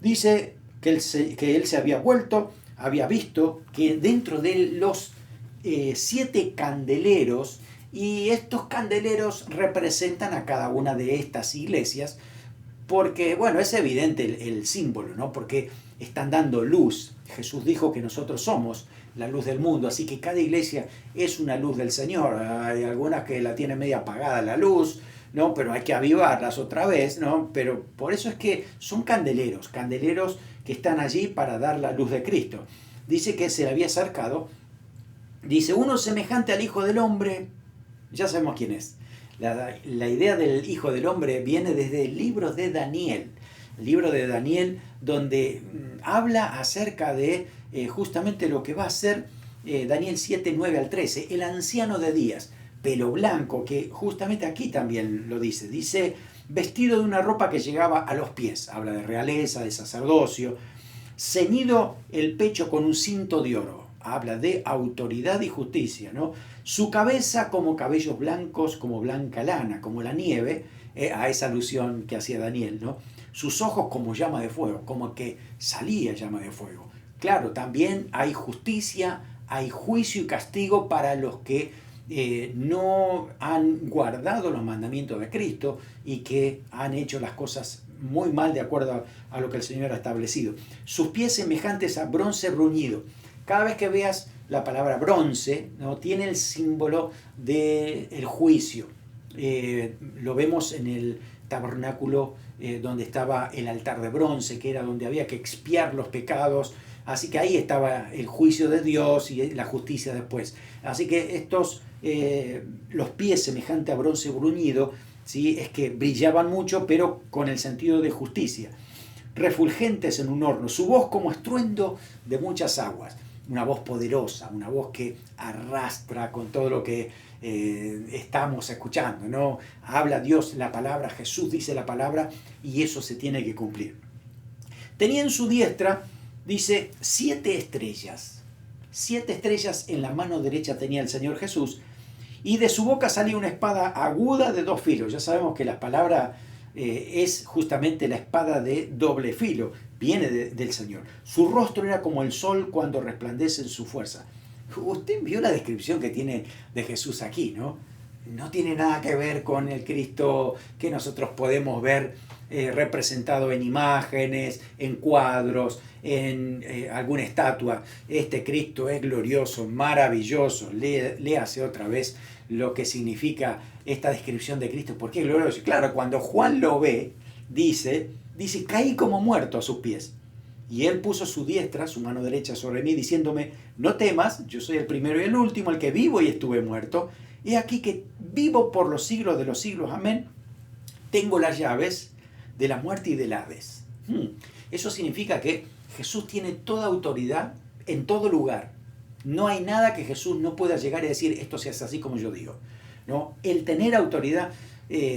Dice que él se había vuelto, había visto que dentro de los 7 candeleros, y estos candeleros representan a cada una de estas iglesias, porque, bueno, es evidente el símbolo, ¿no? Porque están dando luz. Jesús dijo que nosotros somos la luz del mundo, así que cada iglesia es una luz del Señor. Hay algunas que la tienen media apagada la luz, ¿no? Pero hay que avivarlas otra vez, ¿no? Pero por eso es que son candeleros que están allí para dar la luz de Cristo. Dice que se le había acercado, dice, uno semejante al Hijo del Hombre, ya sabemos quién es. La idea del Hijo del Hombre viene desde el libro de Daniel. El libro de Daniel, donde habla acerca de justamente lo que va a ser Daniel 7, 9 al 13. El anciano de días, pelo blanco, que justamente aquí también lo dice. Dice, vestido de una ropa que llegaba a los pies. Habla de realeza, de sacerdocio. Ceñido el pecho con un cinto de oro. Habla de autoridad y justicia, ¿no? Su cabeza como cabellos blancos, como blanca lana, como la nieve, a esa alusión que hacía Daniel, ¿no? Sus ojos como llama de fuego, como que salía llama de fuego. Claro, también hay justicia, hay juicio y castigo para los que no han guardado los mandamientos de Cristo y que han hecho las cosas muy mal de acuerdo a lo que el Señor ha establecido. Sus pies semejantes a bronce bruñido. Cada vez que veas la palabra bronce, ¿no? Tiene el símbolo del juicio. Lo vemos en el tabernáculo donde estaba el altar de bronce, que era donde había que expiar los pecados. Así que ahí estaba el juicio de Dios y la justicia después. Así que estos, los pies semejantes a bronce bruñido, ¿sí? Es que brillaban mucho, pero con el sentido de justicia. Refulgentes en un horno, su voz como estruendo de muchas aguas. Una voz poderosa, una voz que arrastra con todo lo que estamos escuchando, ¿no? Habla Dios la palabra, Jesús dice la palabra y eso se tiene que cumplir. Tenía en su diestra, dice, 7 estrellas. 7 estrellas en la mano derecha tenía el Señor Jesús y de su boca salía una espada aguda de 2 filos. Ya sabemos que la palabra es justamente la espada de doble filo, viene del Señor. Su rostro era como el sol cuando resplandece en su fuerza. Usted vio la descripción que tiene de Jesús aquí, ¿no? No tiene nada que ver con el Cristo que nosotros podemos ver representado en imágenes, en cuadros, en alguna estatua. Este Cristo es glorioso, maravilloso. Léase otra vez lo que significa esta descripción de Cristo. ¿Por qué es glorioso? Claro, cuando Juan lo ve, dice, caí como muerto a sus pies. Y él puso su diestra, su mano derecha sobre mí, diciéndome, no temas, yo soy el primero y el último, el que vivo y estuve muerto. He aquí que vivo por los siglos de los siglos, amén. Tengo las llaves de la muerte y del Hades. Eso significa que Jesús tiene toda autoridad en todo lugar. No hay nada que Jesús no pueda llegar y decir, esto se hace así como yo digo, ¿no? El tener autoridad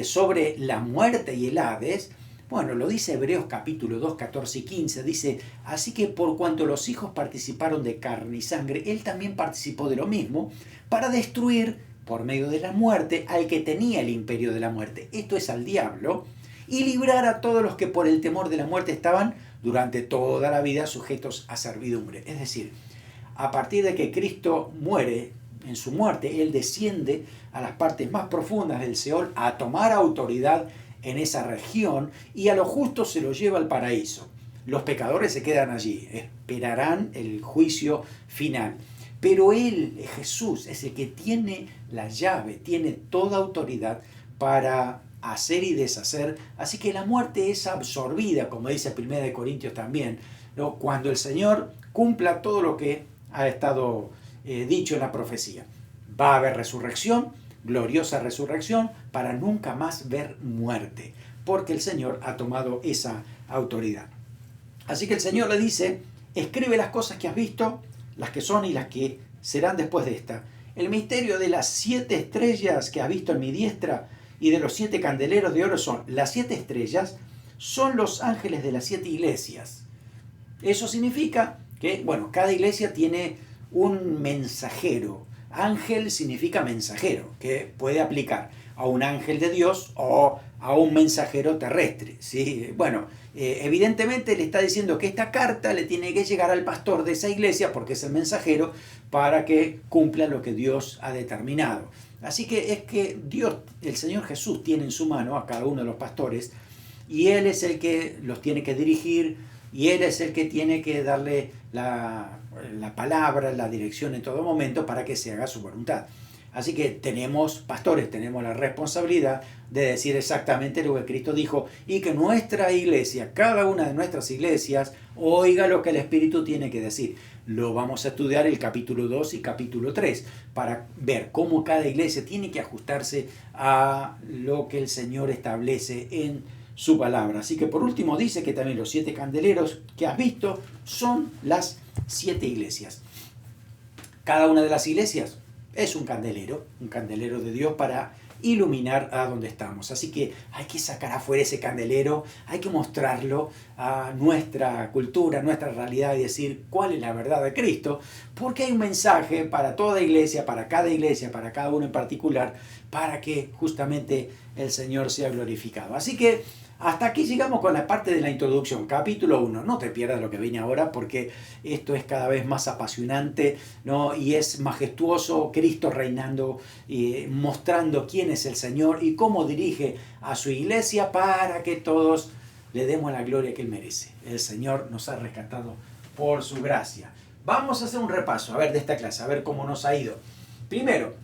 sobre la muerte y el Hades, bueno, lo dice Hebreos capítulo 2, 14 y 15, dice, así que por cuanto los hijos participaron de carne y sangre, él también participó de lo mismo, para destruir, por medio de la muerte, al que tenía el imperio de la muerte, esto es al diablo, y librar a todos los que por el temor de la muerte estaban durante toda la vida sujetos a servidumbre. Es decir, a partir de que Cristo muere, en su muerte, él desciende a las partes más profundas del Seol a tomar autoridad en esa región y a los justos se los lleva al paraíso. Los pecadores se quedan allí, esperarán el juicio final. Pero él, Jesús, es el que tiene la llave, tiene toda autoridad para hacer y deshacer. Así que la muerte es absorbida, como dice 1 Corintios también, ¿no? Cuando el Señor cumpla todo lo que ha estado dicho en la profecía. Va a haber resurrección, gloriosa resurrección, para nunca más ver muerte, porque el Señor ha tomado esa autoridad. Así que el Señor le dice, escribe las cosas que has visto, las que son y las que serán después de esta, El misterio de las 7 estrellas que has visto en mi diestra y de los 7 candeleros de oro son, las 7 estrellas son los ángeles de las 7 iglesias. Eso significa que, bueno, cada iglesia tiene un mensajero. Ángel significa mensajero, que puede aplicar a un ángel de Dios o a un mensajero terrestre, ¿sí? Bueno, evidentemente le está diciendo que esta carta le tiene que llegar al pastor de esa iglesia, porque es el mensajero, para que cumpla lo que Dios ha determinado. Así que es que Dios, el Señor Jesús, tiene en su mano a cada uno de los pastores, y Él es el que los tiene que dirigir, y Él es el que tiene que darle la palabra, la dirección en todo momento para que se haga su voluntad. Así que tenemos pastores, tenemos la responsabilidad de decir exactamente lo que Cristo dijo y que nuestra iglesia, cada una de nuestras iglesias, oiga lo que el Espíritu tiene que decir. Lo vamos a estudiar el capítulo 2 y capítulo 3 para ver cómo cada iglesia tiene que ajustarse a lo que el Señor establece en su palabra. Así que por último dice que también los 7 candeleros que has visto son las 7 iglesias. Cada una de las iglesias es un candelero de Dios para iluminar a donde estamos. Así que hay que sacar afuera ese candelero, hay que mostrarlo a nuestra cultura, a nuestra realidad y decir cuál es la verdad de Cristo, porque hay un mensaje para toda iglesia, para cada uno en particular, para que justamente el Señor sea glorificado. Así que hasta aquí llegamos con la parte de la introducción, capítulo 1. No te pierdas lo que viene ahora porque esto es cada vez más apasionante, ¿no? Y es majestuoso, Cristo reinando, mostrando quién es el Señor y cómo dirige a su iglesia para que todos le demos la gloria que Él merece. El Señor nos ha rescatado por su gracia. Vamos a hacer un repaso, a ver, de esta clase, a ver cómo nos ha ido. Primero,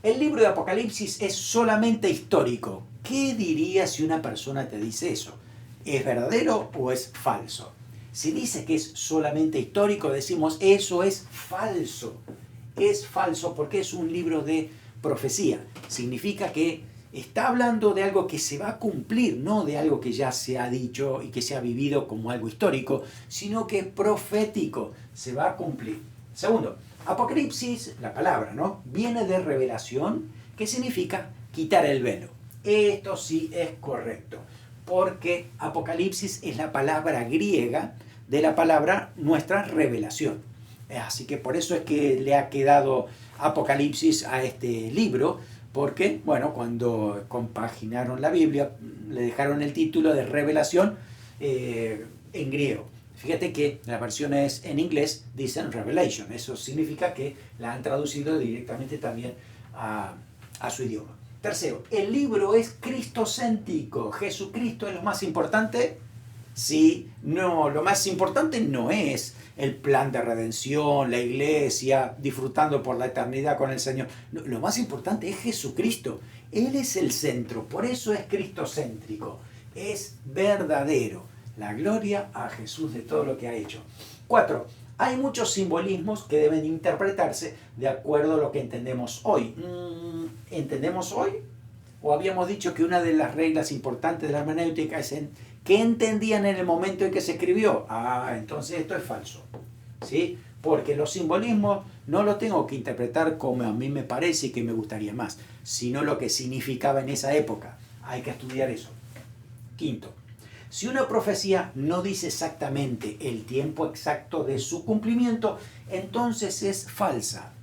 el libro de Apocalipsis es solamente histórico. ¿Qué dirías si una persona te dice eso? ¿Es verdadero o es falso? Si dice que es solamente histórico, decimos eso es falso. Es falso porque es un libro de profecía. Significa que está hablando de algo que se va a cumplir, no de algo que ya se ha dicho y que se ha vivido como algo histórico, sino que es profético, se va a cumplir. Segundo, Apocalipsis, la palabra, ¿no? Viene de revelación, que significa quitar el velo. Esto sí es correcto, porque Apocalipsis es la palabra griega de la palabra nuestra revelación. Así que por eso es que le ha quedado Apocalipsis a este libro, porque, bueno, cuando compaginaron la Biblia, le dejaron el título de revelación en griego. Fíjate que las versiones en inglés dicen Revelation. Eso significa que la han traducido directamente también a su idioma. Tercero, el libro es cristocéntrico. ¿Jesucristo es lo más importante? Sí, no, lo más importante no es el plan de redención, la iglesia, disfrutando por la eternidad con el Señor. No, lo más importante es Jesucristo. Él es el centro, por eso es cristocéntrico. Es verdadero. La gloria a Jesús de todo lo que ha hecho. 4. Hay muchos simbolismos que deben interpretarse de acuerdo a lo que entendemos hoy. ¿Entendemos hoy? ¿O habíamos dicho que una de las reglas importantes de la hermenéutica es qué entendían en el momento en que se escribió? Entonces esto es falso, ¿sí? Porque los simbolismos no los tengo que interpretar como a mí me parece y que me gustaría más, sino lo que significaba en esa época. Hay que estudiar eso. Quinto, si una profecía no dice exactamente el tiempo exacto de su cumplimiento, entonces es falsa.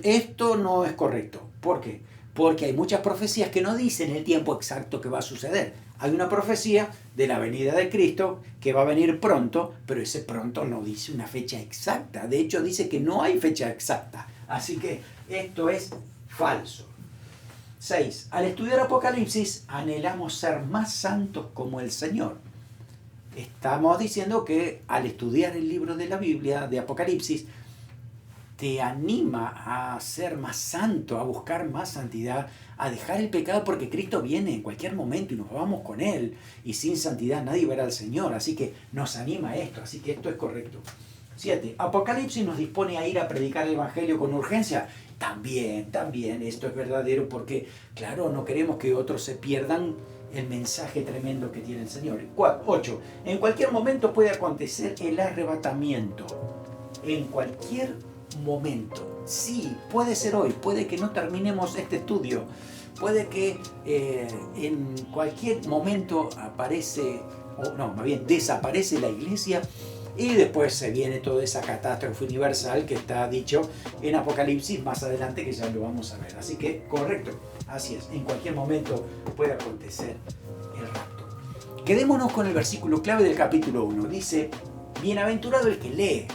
Esto no es correcto. ¿Por qué? Porque hay muchas profecías que no dicen el tiempo exacto que va a suceder. Hay una profecía de la venida de Cristo que va a venir pronto, pero ese pronto no dice una fecha exacta. De hecho, dice que no hay fecha exacta. Así que esto es falso. 6. Al estudiar Apocalipsis, anhelamos ser más santos como el Señor. Estamos diciendo que al estudiar el libro de la Biblia, de Apocalipsis, te anima a ser más santo, a buscar más santidad, a dejar el pecado, porque Cristo viene en cualquier momento y nos vamos con Él. Y sin santidad nadie verá al Señor. Así que nos anima a esto. Así que esto es correcto. 7. Apocalipsis nos dispone a ir a predicar el Evangelio con urgencia. También, esto es verdadero porque, claro, no queremos que otros se pierdan el mensaje tremendo que tiene el Señor. 8. En cualquier momento puede acontecer el arrebatamiento. En cualquier momento. Sí, puede ser hoy, puede que no terminemos este estudio, puede que en cualquier momento aparece, o no, más bien desaparece la iglesia y después se viene toda esa catástrofe universal que está dicho en Apocalipsis más adelante, que ya lo vamos a ver. Así que, correcto, así es, en cualquier momento puede acontecer el rapto. Quedémonos con el versículo clave del capítulo 1. Dice, bienaventurado el que lee,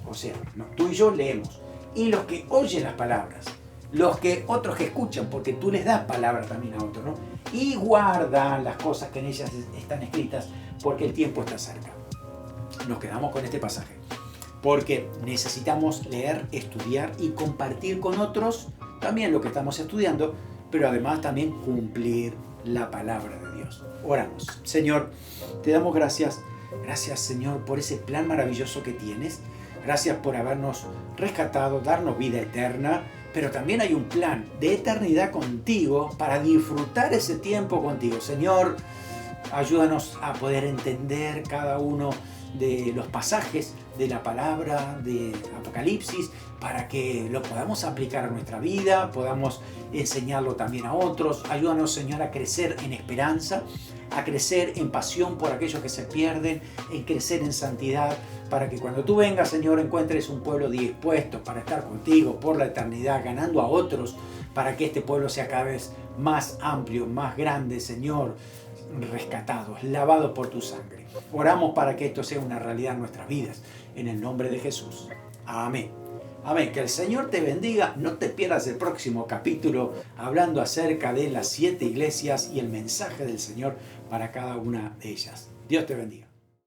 o sea, tú y yo leemos, y los que oyen las palabras, los que otros que escuchan, porque tú les das palabra también a otros, ¿no? Y guardan las cosas que en ellas están escritas, porque el tiempo está cerca. Nos quedamos con este pasaje, porque necesitamos leer, estudiar y compartir con otros también lo que estamos estudiando, pero además también cumplir la palabra de Dios. Oramos. Señor, te damos gracias. Gracias, Señor, por ese plan maravilloso que tienes. Gracias por habernos rescatado, darnos vida eterna, pero también hay un plan de eternidad contigo para disfrutar ese tiempo contigo. Señor, ayúdanos a poder entender cada uno de los pasajes de la palabra de Apocalipsis para que lo podamos aplicar a nuestra vida, podamos enseñarlo también a otros. Ayúdanos, Señor, a crecer en esperanza, a crecer en pasión por aquellos que se pierden, en crecer en santidad, para que cuando tú vengas, Señor, encuentres un pueblo dispuesto para estar contigo por la eternidad, ganando a otros, para que este pueblo sea cada vez más amplio, más grande, Señor, rescatados, lavados por tu sangre. Oramos para que esto sea una realidad en nuestras vidas, en el nombre de Jesús. Amén. Amén. Que el Señor te bendiga. No te pierdas el próximo capítulo hablando acerca de las 7 iglesias y el mensaje del Señor para cada una de ellas. Dios te bendiga.